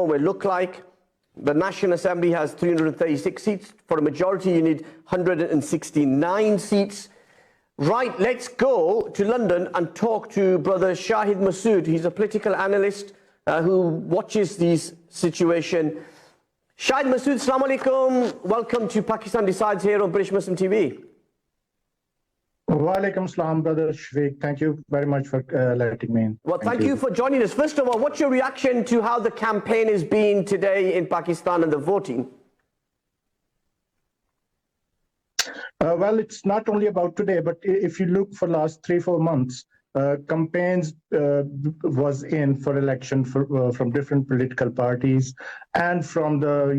reform will look like. The National Assembly has 336 seats. For a majority, you need 169 seats. Right, let's go to London and talk to brother Shahid Masood. He's a political analyst who watches this situation. Shahid Masood, Assalamu alaikum. Welcome to Pakistan Decides here on British Muslim TV. Wa alaikum salam, brother Shafiq. Thank you very much for letting me in. Well, thank you for joining us. First of all, what's your reaction to how the campaign has been today in Pakistan and the voting? Well, it's not only about today, but if you look for last 3-4 months, campaigns was in for election from different political parties and from the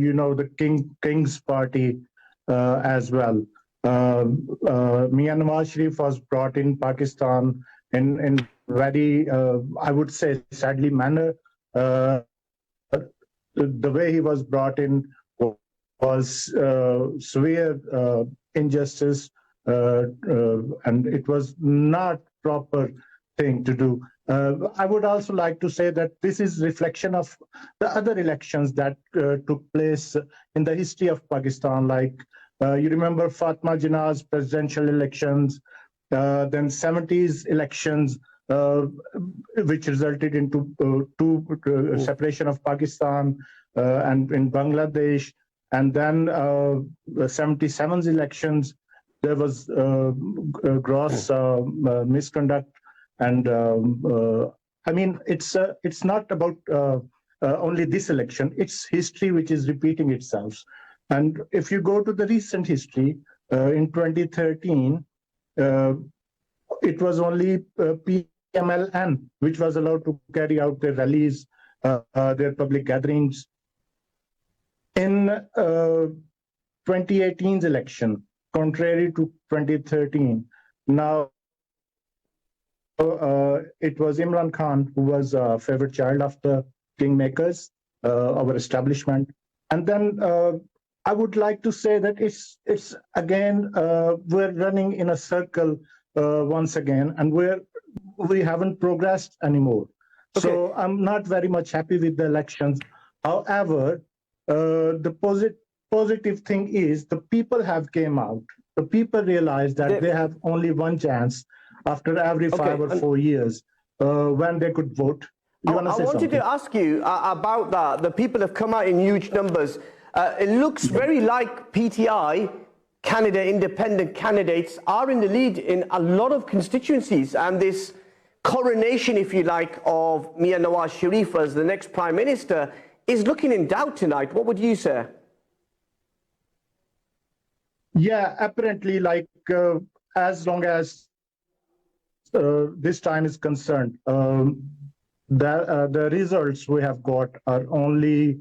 King's party as well. Mian Nawaz Sharif was brought in Pakistan in very, I would say, sadly manner. The way he was brought in was severe injustice, and it was not proper thing to do. I would also like to say that this is reflection of the other elections that took place in the history of Pakistan, like you remember Fatma Jinnah's presidential elections, then 70s elections, which resulted into separation of Pakistan and in Bangladesh, and then the 77's elections, there was gross misconduct, and I mean it's not about only this election; it's history which is repeating itself. And if you go to the recent history, in 2013, it was only PMLN which was allowed to carry out their rallies, their public gatherings. In 2018's election, contrary to 2013, now it was Imran Khan who was a favorite child of the kingmakers, our establishment. And then I would like to say that it's again, we're running in a circle once again, and we haven't progressed anymore. Okay. So I'm not very much happy with the elections. However, the positive thing is the people have came out. The people realize that they have only one chance after every 5 or 4 years when they could vote. I wanted to ask you about that. The people have come out in huge numbers. It looks very like PTI independent candidates are in the lead in a lot of constituencies, and this coronation, if you like, of Mian Nawaz Sharif as the next Prime Minister is looking in doubt tonight. What would you say? Yeah, apparently, like as long as this time is concerned, the results we have got are only,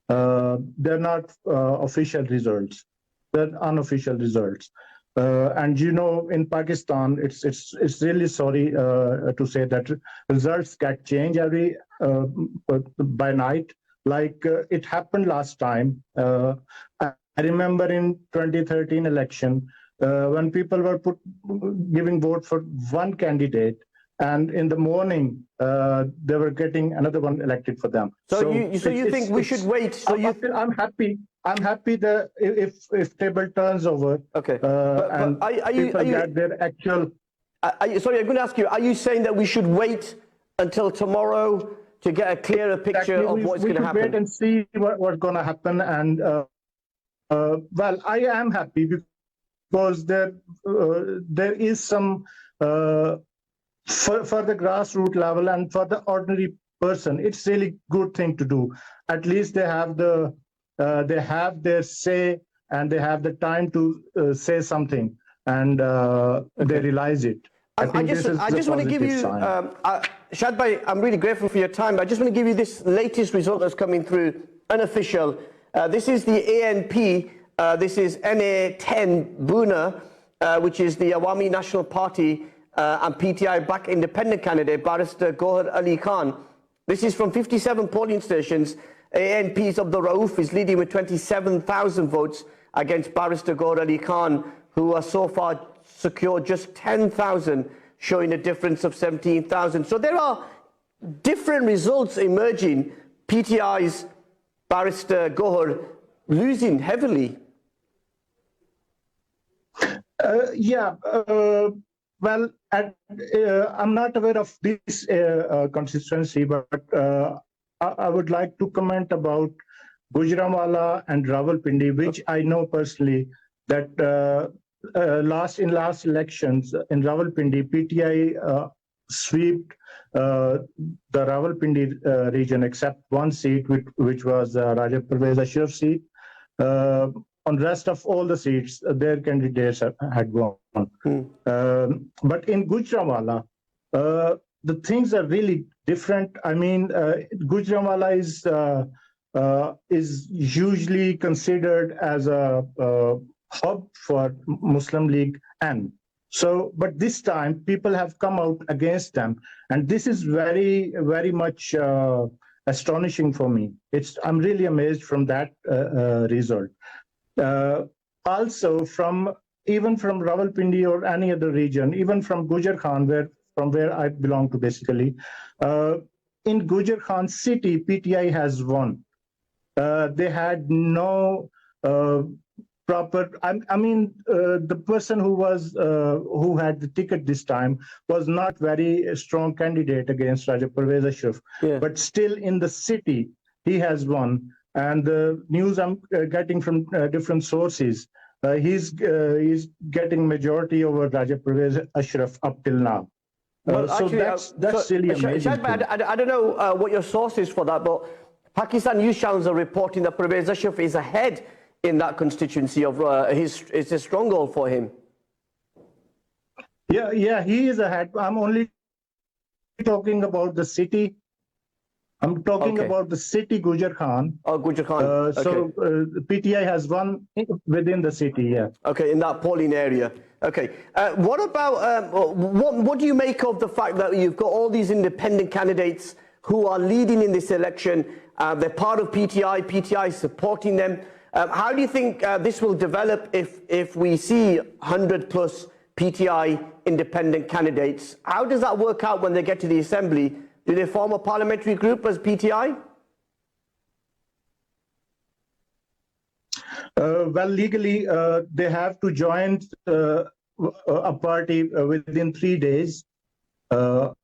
they're not official results, they're unofficial results. And in Pakistan, it's really sorry to say that results get changed every by night. Like it happened last time. I remember in 2013 election, when people were giving vote for one candidate, and in the morning they were getting another one elected for them. So you think we should wait? So I'm happy. I'm happy that if table turns over, okay, and people get their actual. Sorry, I'm going to ask you. Are you saying that we should wait until tomorrow to get a clearer picture of what's going to happen? We should wait and see what's going to happen. And well, I am happy because there is some for the grassroots level and for the ordinary person, it's really good thing to do. At least they have their say, and they have the time to say something, and they realize it. I just want to give you, Shahid Bhai, I'm really grateful for your time. I just want to give you this latest result that's coming through, unofficial. This is the ANP, this is NA10 Buna, which is the Awami National Party and PTI Black Independent candidate, Barrister Gohar Ali Khan. This is from 57 polling stations. ANP's Abdul Rauf is leading with 27,000 votes against Barrister Gohar Ali Khan, who has so far secured just 10,000, showing a difference of 17,000. So there are different results emerging. PTI's Barrister Gohar losing heavily. Well, I'm not aware of this constituency, but I would like to comment about Gujranwala and Rawalpindi, which I know personally that last elections in Rawalpindi, PTI swept the Rawalpindi region except one seat, which was Raja Parvez Ashraf seat. On rest of all the seats, their candidates had won. But in Gujranwala, the things are really different. I mean, Gujranwala is usually considered as a hub for Muslim League, but this time people have come out against them, and this is very, very much astonishing for me. I'm really amazed from that result. Also, even from Rawalpindi or any other region, even from Gujar Khan, from where I belong to basically, in Gujar Khan city, PTI has won. They had no proper. I mean, the person who had the ticket this time was not very strong candidate against Raja Parvez Ashraf, but still in the city he has won. And the news I'm getting from different sources, he's getting majority over Raja Parvez Ashraf up till now. Well, so actually, that's really amazing. I don't know what your source is for that, but Pakistan news channels are reporting that Parvez Ashraf is ahead in that constituency of it's a stronghold for him. Yeah, he is ahead. I'm only talking about the city. I'm talking about the city, Gujar Khan. Oh, Gujar Khan. So PTI has won within the city, yeah. Okay, in that polling area. Okay. What about, what do you make of the fact that you've got all these independent candidates who are leading in this election? They're part of PTI, PTI is supporting them. How do you think this will develop if we see 100 plus PTI independent candidates? How does that work out when they get to the assembly? Do they form a parliamentary group as PTI? Well, legally, they have to join a party within 3 days when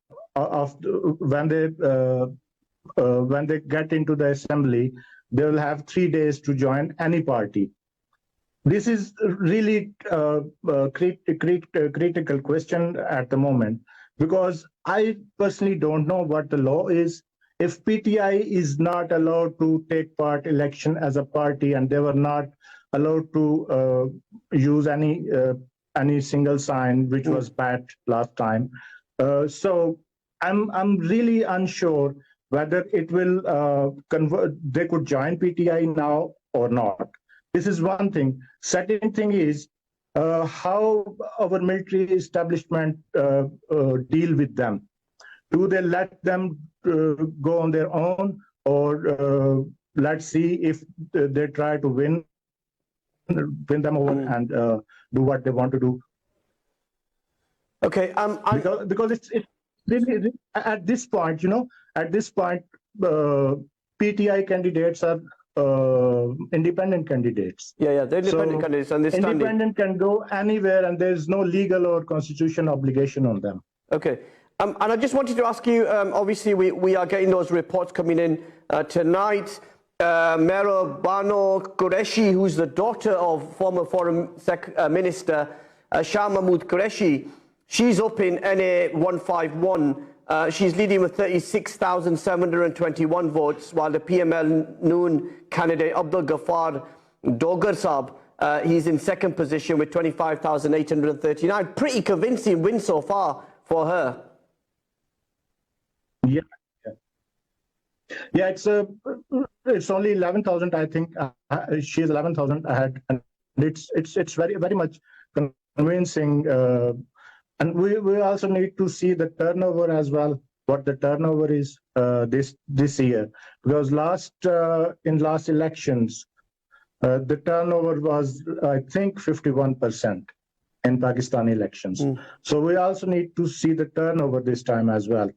they get into the assembly. They will have 3 days to join any party. This is really a critical question at the moment, because I personally don't know what the law is. If PTI is not allowed to take part election as a party, and they were not allowed to use any single sign, which was bad last time. So I'm really unsure whether it will they could join PTI now or not. This is one thing. Second thing is how our military establishment deal with them. Do they let them go on their own, or let's see if they try to win them over and do what they want to do? Okay. Because it's really, at this point, PTI candidates are independent candidates. Yeah, they're independent candidates. Independent can go anywhere, and there's no legal or constitutional obligation on them. Okay. And I just wanted to ask you, obviously we are getting those reports coming in tonight. Mera Bano Qureshi, who's the daughter of former Foreign Minister Shah Mahmood Qureshi, she's up in NA 151. She's leading with 36,721 votes, while the PML Noon candidate Abdul Ghaffar Dogar Saab, he's in second position with 25,839. Pretty convincing win so far for her. Yeah, it's only 11,000, I think. She's 11,000 ahead, and it's very, very much convincing. And we also need to see the turnover as well, what the turnover is this year, because in last elections, the turnover was, I think, 51% in Pakistani elections. So we also need to see the turnover this time as well,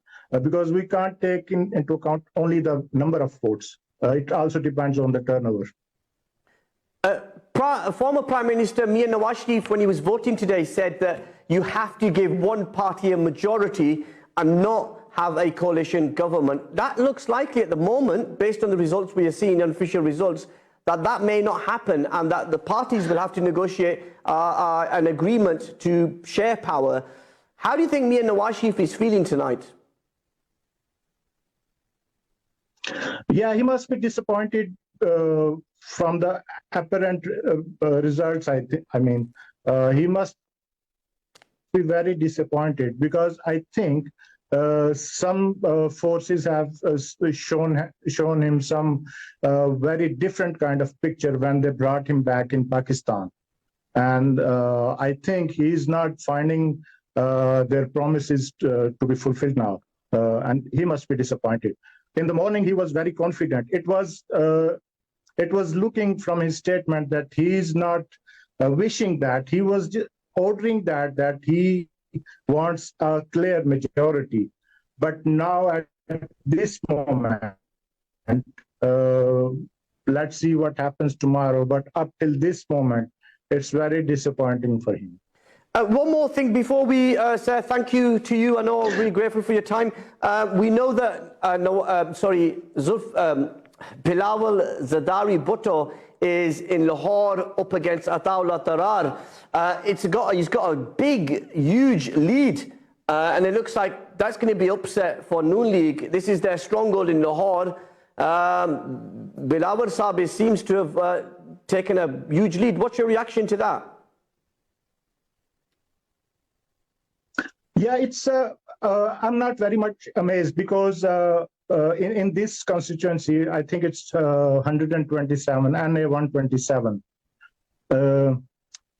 because we can't take into account only the number of votes. it also depends on the turnover. Former Prime Minister Mir Nawaz Sharif, when he was voting today, said that you have to give one party a majority and not have a coalition government. That looks likely at the moment, based on the results we are seeing, unofficial results, that may not happen, and that the parties will have to negotiate an agreement to share power. How do you think Mir Nawaz Sharif is feeling tonight? Yeah, he must be disappointed from the apparent results. I mean, he must be very disappointed, because I think some forces have shown him some very different kind of picture when they brought him back in Pakistan, and I think he's not finding their promises to be fulfilled now, and he must be disappointed. In the morning, he was very confident. It was looking from his statement that he is not wishing that. He was just ordering that he wants a clear majority. But now at this moment, let's see what happens tomorrow. But up till this moment, it's very disappointing for him. One more thing before we say thank you to you. I know I'm really grateful for your time. We know that, Bilawal Zardari Bhutto is in Lahore up against Ataullah Tarar. He's got a big, huge lead, and it looks like that's going to be upset for Noon League. This is their stronghold in Lahore. Bilawal Saab seems to have taken a huge lead. What's your reaction to that? Yeah, I'm not very much amazed, because in this constituency, I think it's 127, NA 127.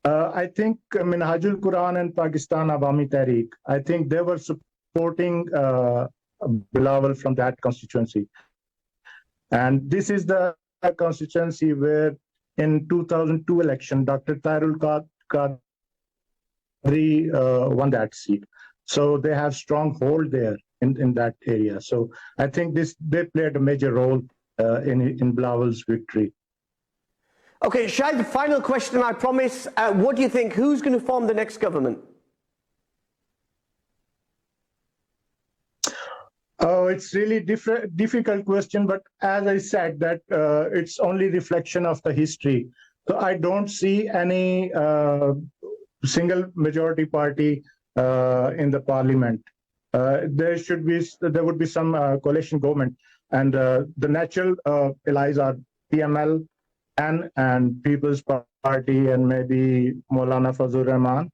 I think Minhajul Quran and Pakistan Awami Tehreek, I think they were supporting Bilawal from that constituency. And this is the constituency where in 2002 election, Dr. Tairul Qadri won that seat. So they have strong hold there in that area. So I think they played a major role in Bilawal's victory. Okay, Shahid, final question, I promise. What do you think? Who's going to form the next government? Oh, it's really difficult question, but as I said, that it's only reflection of the history. So I don't see any single majority party in the parliament. There would be some coalition government, and the natural allies are PML and People's Party and maybe Maulana Fazlur Rahman.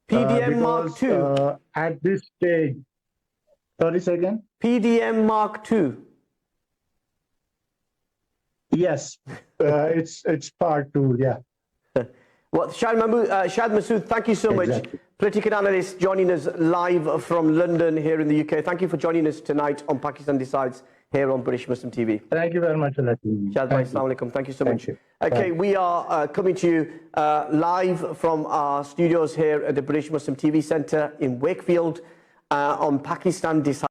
PDM Mark II. At this stage, sorry, say again? PDM Mark II. Yes, it's part 2, yeah. Well, Shahid Masood, thank you so much. Political analyst joining us live from London here in the UK. Thank you for joining us tonight on Pakistan Decides here on British Muslim TV. Thank you very much for letting me. Shahid, assalamu alaikum. Thank you so much. You. Okay, we are coming to you live from our studios here at the British Muslim TV Centre in Wakefield on Pakistan Decides.